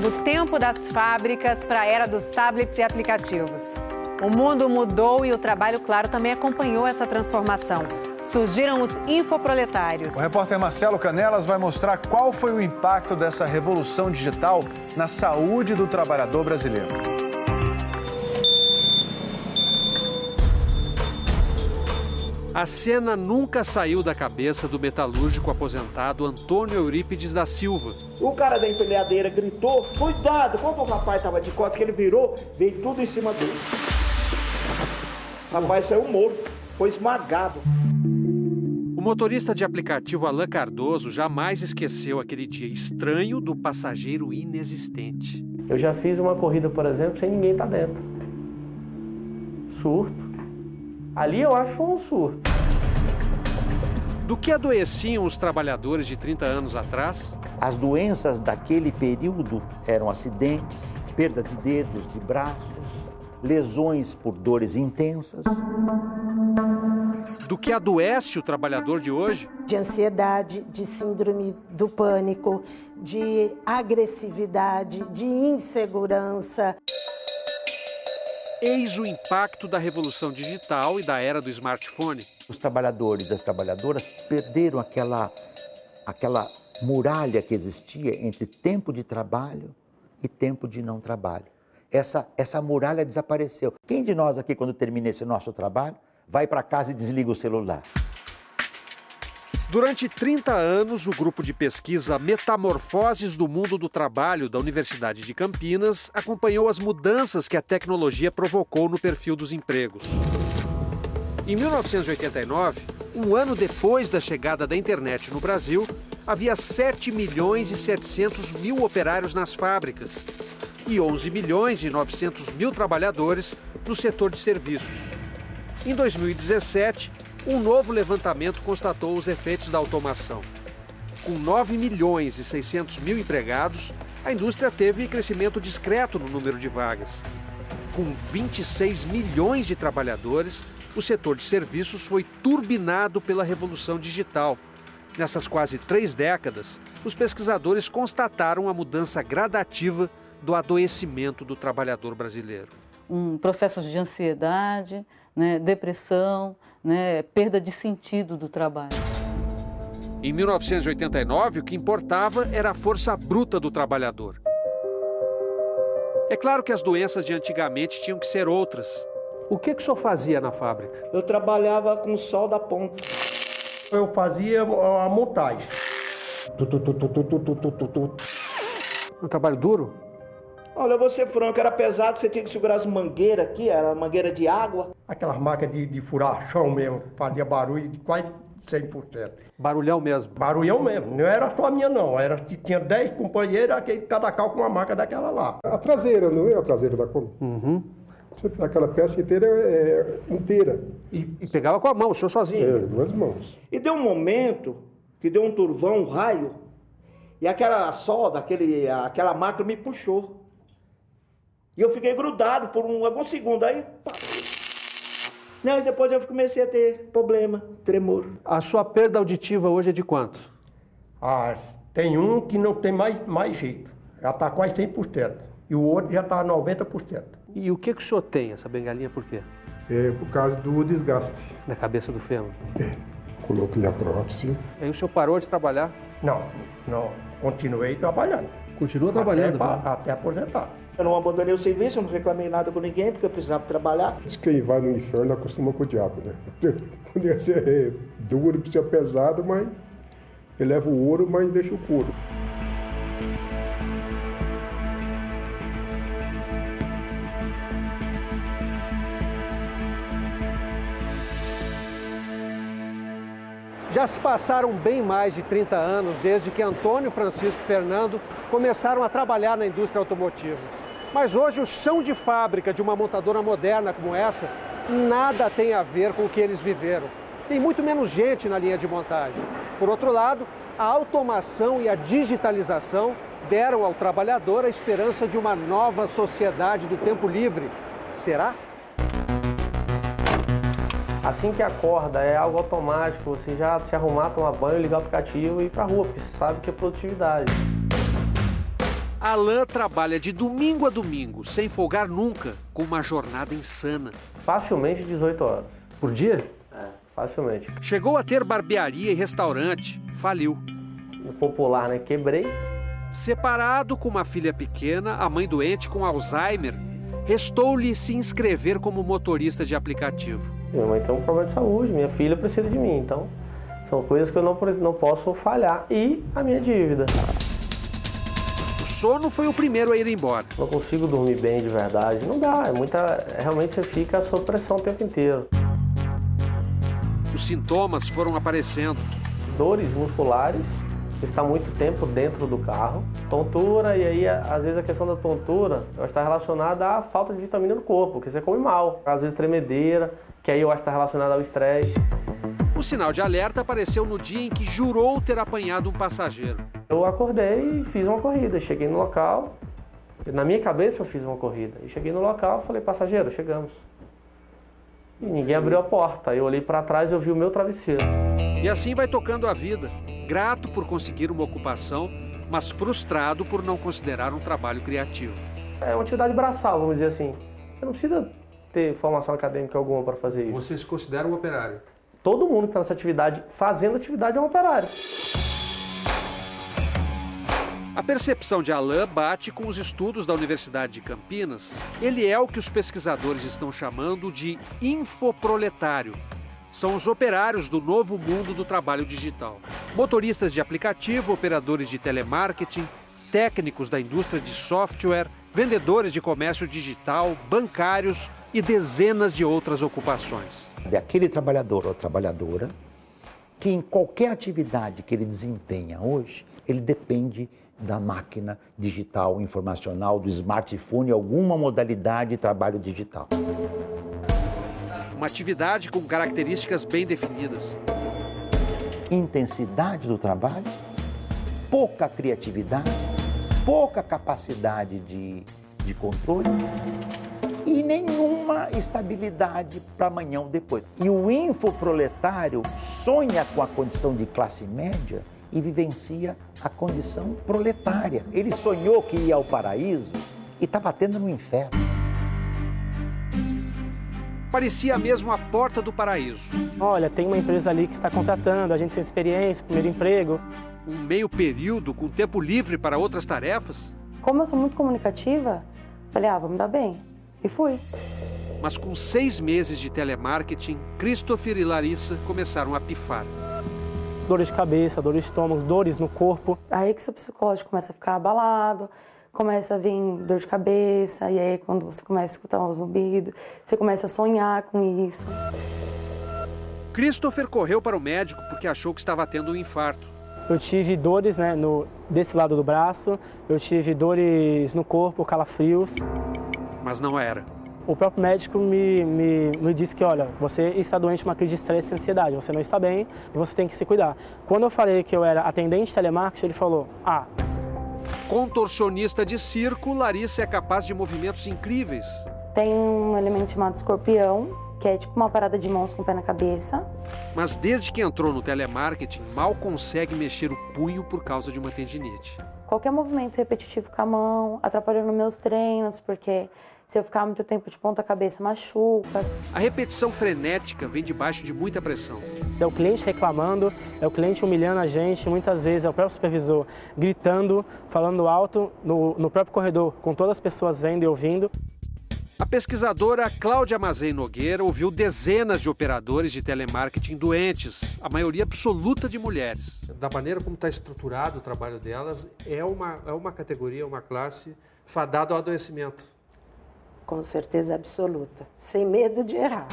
do tempo das fábricas para a era dos tablets e aplicativos. O mundo mudou e o trabalho, claro, também acompanhou essa transformação. Surgiram os infoproletários. O repórter Marcelo Canelas vai mostrar qual foi o impacto dessa revolução digital na saúde do trabalhador brasileiro. A cena nunca saiu da cabeça do metalúrgico aposentado Antônio Eurípides da Silva. O cara da empilhadeira gritou, cuidado, como o rapaz estava de costas, que ele virou, veio tudo em cima dele. O rapaz saiu morto, foi esmagado. O motorista de aplicativo Alain Cardoso jamais esqueceu aquele dia estranho do passageiro inexistente. Eu já fiz uma corrida, por exemplo, sem ninguém estar dentro. Surto. Ali eu acho que foi um surto. Do que adoeciam os trabalhadores de 30 anos atrás? As doenças daquele período eram acidentes, perda de dedos, de braços, lesões por dores intensas. Do que adoece o trabalhador de hoje? De ansiedade, de síndrome do pânico, de agressividade, de insegurança. Eis o impacto da revolução digital e da era do smartphone. Os trabalhadores e as trabalhadoras perderam aquela muralha que existia entre tempo de trabalho e tempo de não trabalho. Essa muralha desapareceu. Quem de nós aqui, quando termina esse nosso trabalho, vai para casa e desliga o celular? Durante 30 anos, o grupo de pesquisa Metamorfoses do Mundo do Trabalho da Universidade de Campinas acompanhou as mudanças que a tecnologia provocou no perfil dos empregos. Em 1989, um ano depois da chegada da internet no Brasil, havia 7 milhões e 700 mil operários nas fábricas e 11 milhões e 900 mil trabalhadores no setor de serviços. Em 2017, um novo levantamento constatou os efeitos da automação. Com 9 milhões e 600 mil empregados, a indústria teve crescimento discreto no número de vagas. Com 26 milhões de trabalhadores, o setor de serviços foi turbinado pela revolução digital. Nessas quase 3 décadas, os pesquisadores constataram a mudança gradativa do adoecimento do trabalhador brasileiro. Processos de ansiedade, depressão, perda de sentido do trabalho. Em 1989, o que importava era a força bruta do trabalhador. É claro que as doenças de antigamente tinham que ser outras. O que o senhor fazia na fábrica? Eu trabalhava com o sol da ponta. Eu fazia a montagem. Um trabalho duro? Olha, eu vou ser franco, era pesado, você tinha que segurar as mangueiras aqui, era mangueira de água. Aquelas máquinas de furar chão mesmo, fazia barulho de quase 100%. Barulhão mesmo? Barulhão mesmo, não era só a minha não, tinha 10 companheiros, cada carro com uma máquina daquela lá. A traseira, não é a traseira da Kombi? Uhum. Aquela peça inteira é inteira. E pegava com a mão, o senhor sozinho? 2 mãos. E deu um momento que deu um turvão, um raio, e aquela solda, aquela máquina me puxou. E eu fiquei grudado por alguns segundos, aí... Pá. Não, e depois eu comecei a ter problema, tremor. A sua perda auditiva hoje é de quanto? Tem um que não tem mais jeito, já está quase 100%, e o outro já está 90%. E o que o senhor tem, essa bengalinha, por quê? É por causa do desgaste. Na cabeça do fêmur? Coloquei a prótese. Aí o senhor parou de trabalhar? Não, continuei trabalhando. Continua trabalhando? Até aposentar. Eu não abandonei o serviço, eu não reclamei nada com ninguém, porque eu precisava trabalhar. Diz que quem vai no inferno acostuma com o diabo, né? Podia ser duro, podia ser pesado, mas ele leva o ouro, mas deixa o couro. Já se passaram bem mais de 30 anos desde que Antônio Francisco e Fernando começaram a trabalhar na indústria automotiva. Mas hoje o chão de fábrica de uma montadora moderna como essa nada tem a ver com o que eles viveram. Tem muito menos gente na linha de montagem. Por outro lado, a automação e a digitalização deram ao trabalhador a esperança de uma nova sociedade do tempo livre. Será? Assim que acorda, é algo automático, você já se arrumar, tomar banho, ligar o aplicativo e ir para a rua, porque você sabe que é produtividade. Alain trabalha de domingo a domingo, sem folgar nunca, com uma jornada insana. Facilmente 18 horas. Por dia? É, facilmente. Chegou a ter barbearia e restaurante, faliu. No popular, né? Quebrei. Separado com uma filha pequena, a mãe doente com Alzheimer, restou-lhe se inscrever como motorista de aplicativo. Minha mãe tem um problema de saúde, minha filha precisa de mim, então são coisas que eu não posso falhar. E a minha dívida. O sono foi o primeiro a ir embora. Não consigo dormir bem de verdade, não dá, realmente você fica sob pressão o tempo inteiro. Os sintomas foram aparecendo. Dores musculares, está muito tempo dentro do carro, tontura, e aí às vezes a questão da tontura está relacionada à falta de vitamina no corpo, porque você come mal, às vezes tremedeira, que aí eu acho que está relacionada ao estresse. O sinal de alerta apareceu no dia em que jurou ter apanhado um passageiro. Eu acordei e fiz uma corrida, cheguei no local, na minha cabeça eu fiz uma corrida, e cheguei no local e falei, passageiro, chegamos. E ninguém abriu a porta, eu olhei para trás e eu vi o meu travesseiro. E assim vai tocando a vida. Grato por conseguir uma ocupação, mas frustrado por não considerar um trabalho criativo. É uma atividade braçal, vamos dizer assim. Você não precisa ter formação acadêmica alguma para fazer isso. Você se considera um operário? Todo mundo que está nessa atividade, fazendo atividade, é um operário. A percepção de Alain bate com os estudos da Universidade de Campinas. Ele é o que os pesquisadores estão chamando de infoproletário. São os operários do novo mundo do trabalho digital. Motoristas de aplicativo, operadores de telemarketing, técnicos da indústria de software, vendedores de comércio digital, bancários e dezenas de outras ocupações. É aquele trabalhador ou trabalhadora que em qualquer atividade que ele desempenha hoje, ele depende da máquina digital, informacional, do smartphone, alguma modalidade de trabalho digital. Uma atividade com características bem definidas. Intensidade do trabalho, pouca criatividade, pouca capacidade de controle e nenhuma estabilidade para amanhã ou depois. E o infoproletário sonha com a condição de classe média e vivencia a condição proletária. Ele sonhou que ia ao paraíso e está batendo no inferno. Parecia mesmo a porta do paraíso. Olha, tem uma empresa ali que está contratando, a gente sem experiência, primeiro emprego. Um meio período com tempo livre para outras tarefas. Como eu sou muito comunicativa, falei, vamos dar bem. E fui. Mas com 6 meses de telemarketing, Christopher e Larissa começaram a pifar. Dores de cabeça, dores de estômago, dores no corpo. Aí que seu psicológico começa a ficar abalado, começa a vir dor de cabeça, e aí quando você começa a escutar um zumbido, você começa a sonhar com isso. Christopher correu para o médico porque achou que estava tendo um infarto. Eu tive dores, desse lado do braço, eu tive dores no corpo, calafrios. Mas não era. O próprio médico me disse que, olha, você está doente de uma crise de estresse e ansiedade, você não está bem e você tem que se cuidar. Quando eu falei que eu era atendente de telemarketing, ele falou, Contorcionista de circo, Larissa é capaz de movimentos incríveis. Tem um elemento chamado escorpião, que é tipo uma parada de mãos com o pé na cabeça. Mas desde que entrou no telemarketing, mal consegue mexer o punho por causa de uma tendinite. Qualquer movimento repetitivo com a mão atrapalhou nos meus treinos, porque se eu ficar muito tempo de ponta cabeça, machuca. A repetição frenética vem debaixo de muita pressão. É o cliente reclamando, é o cliente humilhando a gente, muitas vezes é o próprio supervisor gritando, falando alto no próprio corredor, com todas as pessoas vendo e ouvindo. A pesquisadora Cláudia Mazei Nogueira ouviu dezenas de operadores de telemarketing doentes, a maioria absoluta de mulheres. Da maneira como está estruturado o trabalho delas, é uma categoria, uma classe fadada ao adoecimento. Com certeza absoluta, sem medo de errar.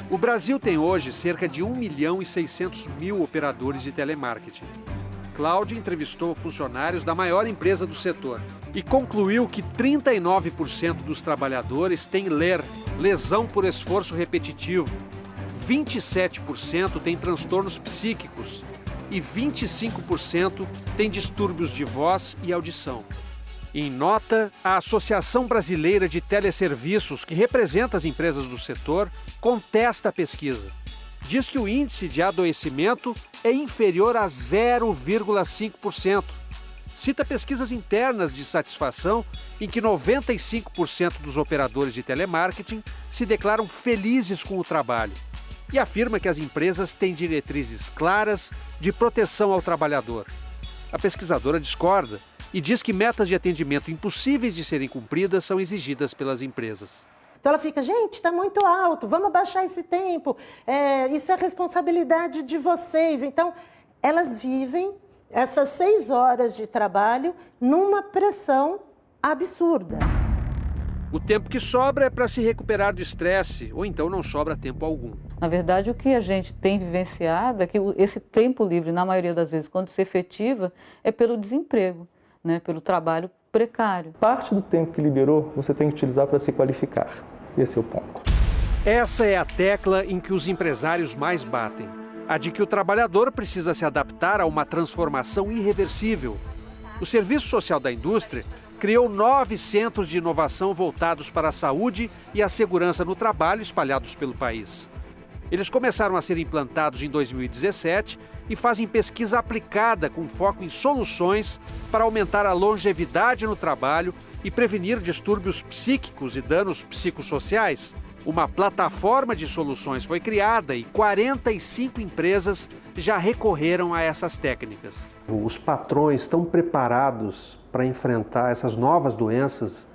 O Brasil tem hoje cerca de 1.600.000 operadores de telemarketing. Cláudia entrevistou funcionários da maior empresa do setor e concluiu que 39% dos trabalhadores têm LER, lesão por esforço repetitivo, 27% têm transtornos psíquicos e 25% têm distúrbios de voz e audição. Em nota, a Associação Brasileira de Teleserviços, que representa as empresas do setor, contesta a pesquisa. Diz que o índice de adoecimento é inferior a 0,5%. cita pesquisas internas de satisfação em que 95% dos operadores de telemarketing se declaram felizes com o trabalho e afirma que as empresas têm diretrizes claras de proteção ao trabalhador. A pesquisadora discorda e diz que metas de atendimento impossíveis de serem cumpridas são exigidas pelas empresas. Então ela fica, gente, está muito alto, vamos abaixar esse tempo, isso é responsabilidade de vocês. Então, elas vivem essas 6 horas de trabalho numa pressão absurda. O tempo que sobra é para se recuperar do estresse, ou então não sobra tempo algum. Na verdade, o que a gente tem vivenciado é que esse tempo livre, na maioria das vezes, quando se efetiva, é pelo desemprego, né? Pelo trabalho precário. Parte do tempo que liberou, você tem que utilizar para se qualificar. Esse é o ponto. Essa é a tecla em que os empresários mais batem. A de que o trabalhador precisa se adaptar a uma transformação irreversível. O Serviço Social da Indústria criou 9 centros de inovação voltados para a saúde e a segurança no trabalho espalhados pelo país. Eles começaram a ser implantados em 2017 e fazem pesquisa aplicada com foco em soluções para aumentar a longevidade no trabalho e prevenir distúrbios psíquicos e danos psicossociais. Uma plataforma de soluções foi criada e 45 empresas já recorreram a essas técnicas. Os patrões estão preparados para enfrentar essas novas doenças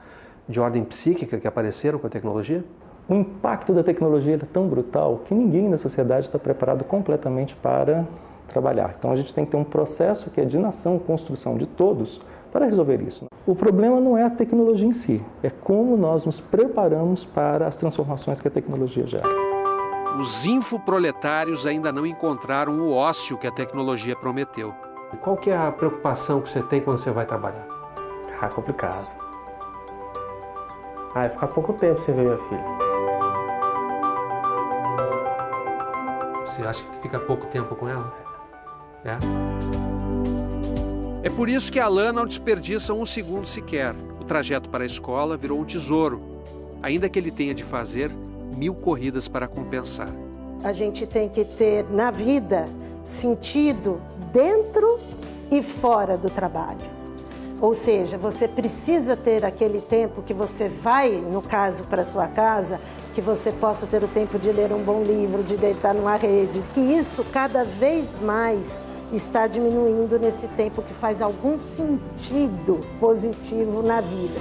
de ordem psíquica que apareceram com a tecnologia? O impacto da tecnologia é tão brutal que ninguém na sociedade está preparado completamente para trabalhar. Então a gente tem que ter um processo que é de nação, construção de todos, para resolver isso. O problema não é a tecnologia em si, é como nós nos preparamos para as transformações que a tecnologia gera. Os infoproletários ainda não encontraram o ócio que a tecnologia prometeu. Qual que é a preocupação que você tem quando você vai trabalhar? Complicado. É ficar pouco tempo sem ver minha filha. Você acha que fica pouco tempo com ela? É por isso que Alain não desperdiça um segundo sequer. O trajeto para a escola virou um tesouro, ainda que ele tenha de fazer 1000 corridas para compensar. A gente tem que ter na vida sentido dentro e fora do trabalho. Ou seja, você precisa ter aquele tempo que você vai, no caso, para sua casa, que você possa ter o tempo de ler um bom livro, de deitar numa rede. E isso cada vez mais está diminuindo nesse tempo que faz algum sentido positivo na vida.